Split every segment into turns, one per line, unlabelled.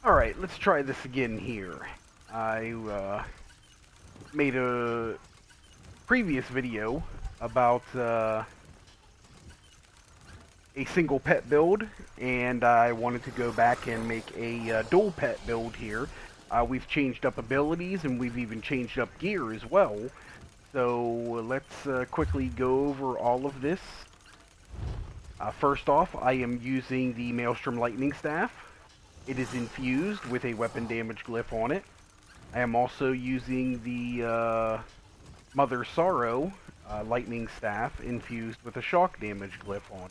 Alright, let's try this again here. I made a previous video about a single pet build, and I wanted to go back and make a dual pet build here. We've changed up abilities, and we've even changed up gear as well. So let's quickly go over all of this. First off, I am using the Maelstrom Lightning Staff. It is infused with a weapon damage glyph on it. I am also using the Mother Sorrow Lightning Staff infused with a shock damage glyph on it.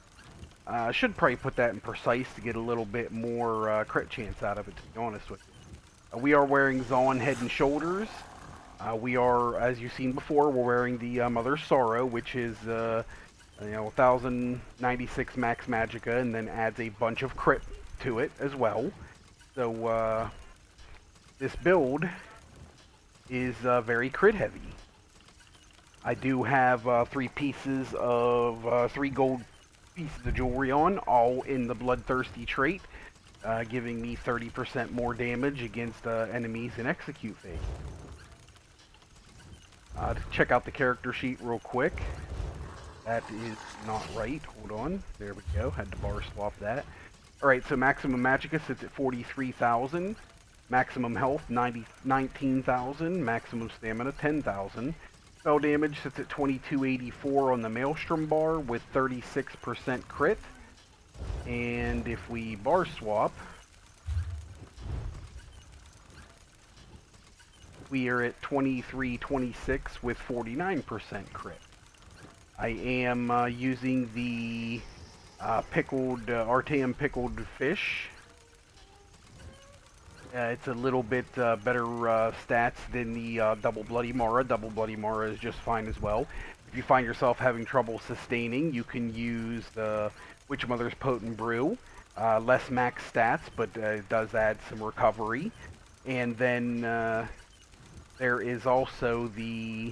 I should probably put that in precise to get a little bit more crit chance out of it, to be honest with you. We are wearing Zaun Head and Shoulders. We are, as you've seen before, we're wearing the Mother Sorrow, which is 1096 max magicka, and then adds a bunch of crit to it as well. So this build is very crit heavy. I do have 3 pieces of 3 gold pieces of jewelry on, all in the Bloodthirsty trait, giving me 30% more damage against enemies in execute phase. To check out the character sheet real quick. That is not right. Hold on. There we go. Had to bar swap that. Alright, so maximum magicka sits at 43,000. Maximum health, 19,000. Maximum stamina, 10,000. Spell damage sits at 2284 on the Maelstrom bar with 36% crit. And if we bar swap, we are at 2326 with 49% crit. I am using the pickled Artaeum pickled fish. It's a little bit better stats than the Double Bloody Mara. Double Bloody Mara is just fine as well. If you find yourself having trouble sustaining, you can use the Witch Mother's Potent Brew. Less max stats, but it does add some recovery. And then there is also the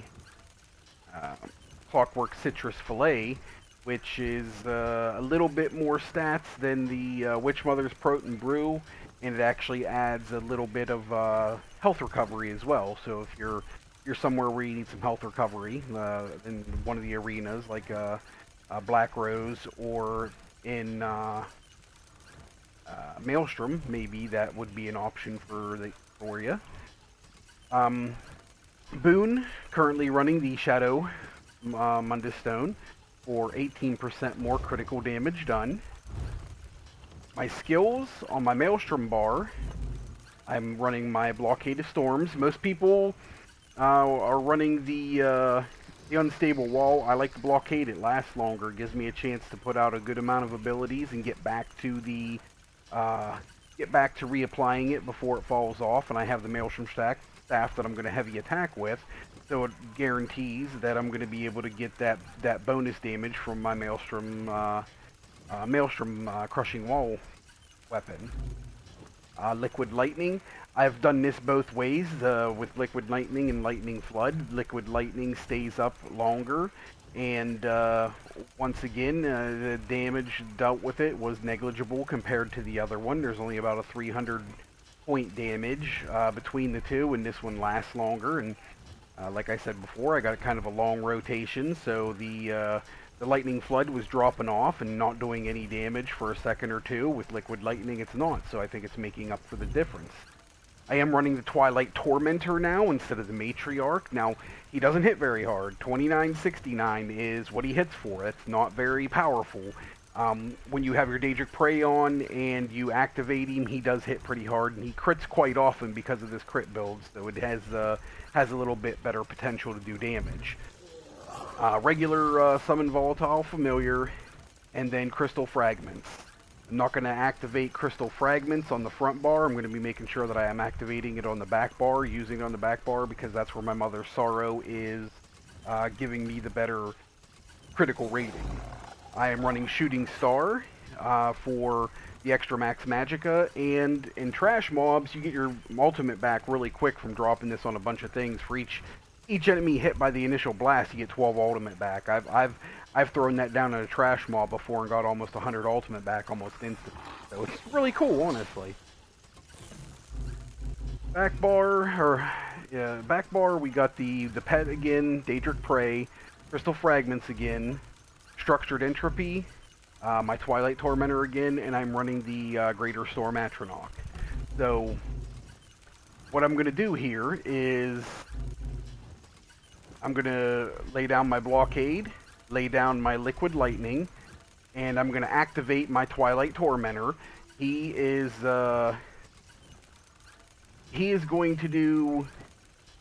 Clockwork Citrus Fillet, which is a little bit more stats than the Witch Mother's Potent Brew, and it actually adds a little bit of health recovery as well. So if you're somewhere where you need some health recovery, in one of the arenas, like Black Rose or in Maelstrom, maybe that would be an option for you. Boone, currently running the Shadow Mundus Stone for 18% more critical damage done. My skills on my Maelstrom bar, I'm running my Blockade of Storms. Most people are running the Unstable Wall. I like the Blockade. It lasts longer. It gives me a chance to put out a good amount of abilities and get back to reapplying it before it falls off. And I have the Maelstrom staff that I'm going to heavy attack with, so it guarantees that I'm going to be able to get that bonus damage from my Maelstrom Crushing Wall weapon. Liquid Lightning. I've done this both ways with Liquid Lightning and Lightning Flood. Liquid Lightning stays up longer, and once again, the damage dealt with it was negligible compared to the other one. There's only about a 300 point damage between the two, and this one lasts longer. And like I said before, I got kind of a long rotation, so the Lightning Flood was dropping off and not doing any damage for a second or two. With Liquid Lightning, it's not, so I think it's making up for the difference. I am running the Twilight Tormentor now instead of the Matriarch. Now, he doesn't hit very hard. 2969 is what he hits for. It's not very powerful. When you have your Daedric Prey on and you activate him, he does hit pretty hard, and he crits quite often because of this crit build, so it has a little bit better potential to do damage. Regular Summon Volatile Familiar, and then Crystal Fragments. I'm not going to activate Crystal Fragments on the front bar. I'm going to be making sure that I am activating it on the back bar, using it on the back bar, because that's where my Mother Sorrow is giving me the better critical rating. I am running Shooting Star for the extra max magicka, and in trash mobs, you get your ultimate back really quick from dropping this on a bunch of things. For each enemy hit by the initial blast, you get 12 ultimate back. I've thrown that down in a trash mob before and got almost 100 ultimate back almost instantly. So it's really cool, honestly. Back bar, or yeah, back bar. We got the pet again, Daedric Prey, Crystal Fragments again, Structured Entropy, my Twilight Tormentor again, and I'm running the Greater Storm Atronach. So what I'm gonna do here is I'm gonna lay down my Blockade, lay down my Liquid Lightning, and I'm gonna activate my Twilight Tormentor. He is going to do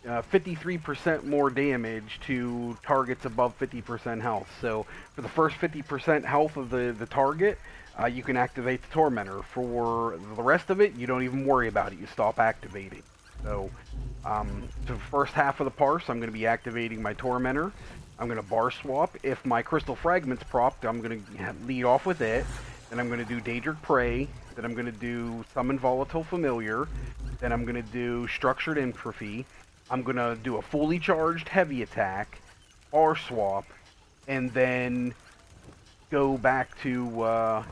53% more damage to targets above 50% health. So for the first 50% health of the target, you can activate the Tormentor. For the rest of it, you don't even worry about it. You stop activating. So the first half of the parse, I'm going to be activating my Tormentor. I'm going to bar swap. If my Crystal Fragment's propped, I'm going to lead off with it. Then I'm going to do Daedric Prey. Then I'm going to do Summon Volatile Familiar. Then I'm going to do Structured Entropy. I'm going to do a fully charged heavy attack, bar swap, and then go back to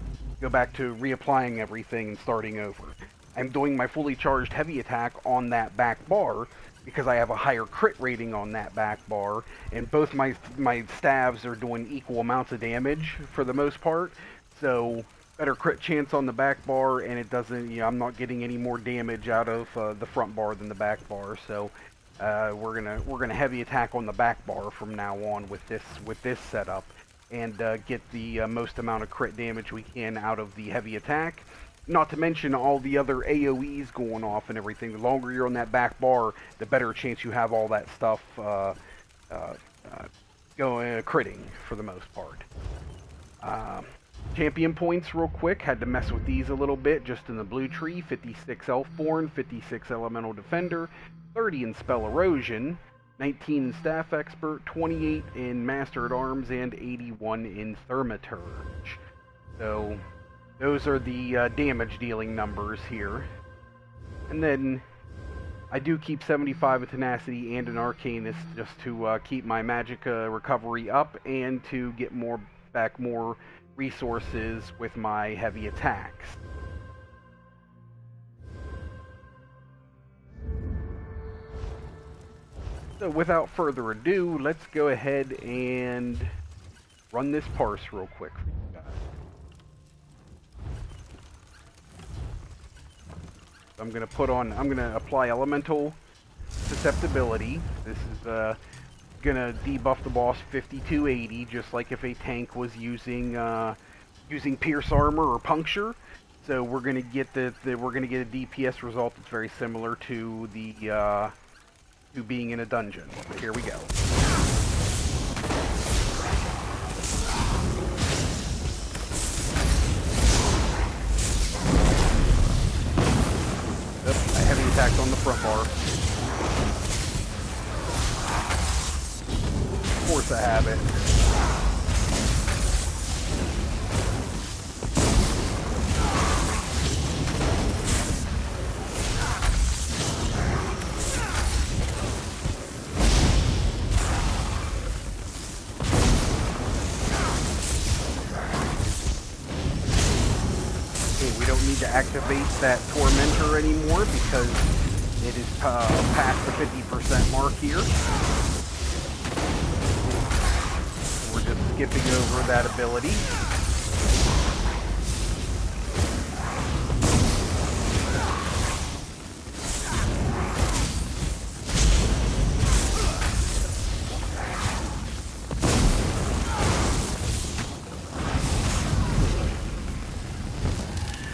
reapplying everything and starting over. I'm doing my fully charged heavy attack on that back bar because I have a higher crit rating on that back bar, and both my staves are doing equal amounts of damage for the most part. So better crit chance on the back bar, and it doesn't. I'm not getting any more damage out of the front bar than the back bar. So we're gonna heavy attack on the back bar from now on with this setup, and get the most amount of crit damage we can out of the heavy attack. Not to mention all the other AoEs going off and everything. The longer you're on that back bar, the better chance you have all that stuff going critting for the most part. Champion points real quick, had to mess with these a little bit just in the blue tree. 56 Elfborn, 56 Elemental Defender, 30 in Spell Erosion, 19 in Staff Expert, 28 in Master at Arms, and 81 in Thaumaturge. So those are the damage dealing numbers here. And then I do keep 75 of Tenacity and an Arcanist just to keep my magic recovery up and to get more resources with my heavy attacks. So without further ado, let's go ahead and run this parse real quick for you guys. So I'm gonna apply Elemental Susceptibility. This is gonna debuff the boss 5280, just like if a tank was using Pierce Armor or Puncture. So we're gonna get a DPS result that's very similar to to being in a dungeon. So here we go. Oops, I heavy attacked on the front bar. Of course I have it. Okay, we don't need to activate that Tormentor anymore because it is past the 50% mark here. We're just skipping over that ability.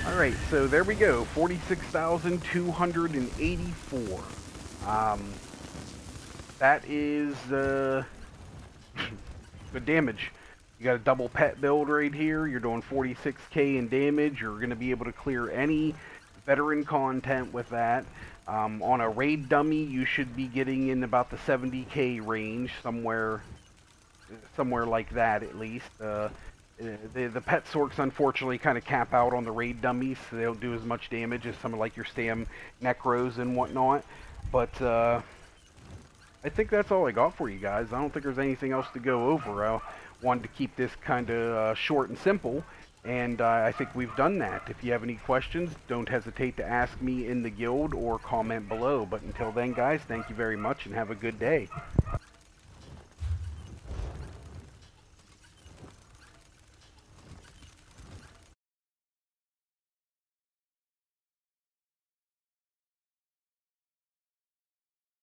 Alright, so there we go, 46,284. That is good damage. You got a double pet build right here. You're doing 46k in damage. You're going to be able to clear any veteran content with that. On a raid dummy, you should be getting in about the 70k range, somewhere like that at least. The pet sorcs unfortunately kind of cap out on the raid dummies, so they don't do as much damage as some of like your Stam Necros and whatnot. But I think that's all I got for you guys. I don't think there's anything else to go over. I wanted to keep this kind of short and simple. And I think we've done that. If you have any questions, don't hesitate to ask me in the guild or comment below. But until then, guys, thank you very much and have a good day.